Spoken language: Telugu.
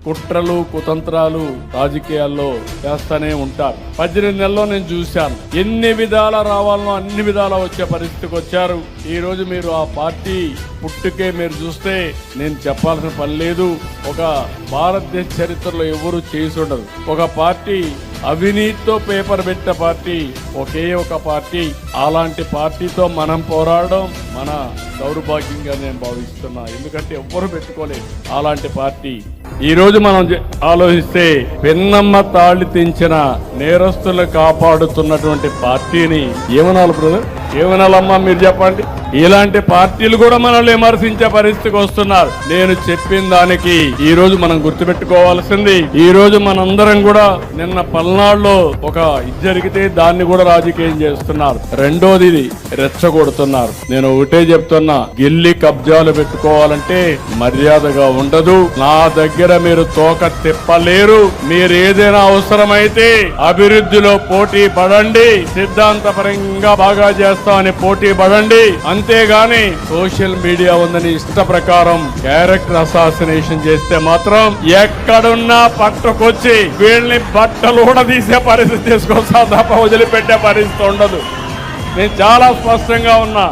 కుట్రలు కుతంత్రాలు రాజకీయాల్లో చేస్తానే ఉంటారు. 18 నెలల్లో నేను చూశాను. ఎన్ని విధాల రావాలనో అన్ని విధాల వచ్చే పరిస్థితికి వచ్చారు. ఈ రోజు మీరు ఆ పార్టీ పుట్టుకే మీరు చూస్తే నేను చెప్పాల్సిన పని లేదు. ఒక భారతదేశ చరిత్రలో ఎవరు చేసి ఉండదు. ఒక పార్టీ అవినీతితో పేపర్ పెట్టిన పార్టీ ఒకే ఒక పార్టీ. అలాంటి పార్టీతో మనం పోరాడడం మన దౌర్భాగ్యంగా నేను భావిస్తున్నా. ఎందుకంటే ఎవ్వరు పెట్టుకోలేదు అలాంటి పార్టీ. ఈ రోజు మనం ఆలోచిస్తే పెన్నమ్మ తాళి తెంచిన నేరస్తులను కాపాడుతున్నటువంటి పార్టీని ఏమనాలి బ్రదర్? ఏమనాలమ్మా మీరు చెప్పండి. ఇలాంటి పార్టీలు కూడా మనల్ని విమర్శించే పరిస్థితికి వస్తున్నారు. నేను చెప్పిన దానికి ఈ రోజు మనం గుర్తుపెట్టుకోవాల్సింది, ఈ రోజు మనందరం కూడా నిన్న పల్నాడులో ఒక ఇది జరిగితే దాన్ని కూడా రాజకీయం చేస్తున్నారు. రెండోది ఇది రెచ్చగొడుతున్నారు. నేను ఒకటే చెప్తున్నా, గిల్లి కబ్జాలు పెట్టుకోవాలంటే మర్యాదగా ఉండదు. నా దగ్గర మీరు తోక తిప్పలేరు. మీరు ఏదైనా అవసరమైతే అభివృద్ధిలో పోటీ పడండి, సిద్ధాంతపరంగా బాగా చేస్తామని పోటీ పడండి. అంతేగాని సోషల్ మీడియా ఉందని ఇష్ట ప్రకారం క్యారెక్టర్ అసాసినేషన్ చేస్తే మాత్రం ఎక్కడున్నా పట్టుకొచ్చి వీళ్ళని బట్టలు కూడా తీసే పరిస్థితి తీసుకొస్తా తప్ప వదిలిపెట్టే పరిస్థితి ఉండదు. నేను చాలా స్పష్టంగా ఉన్నా.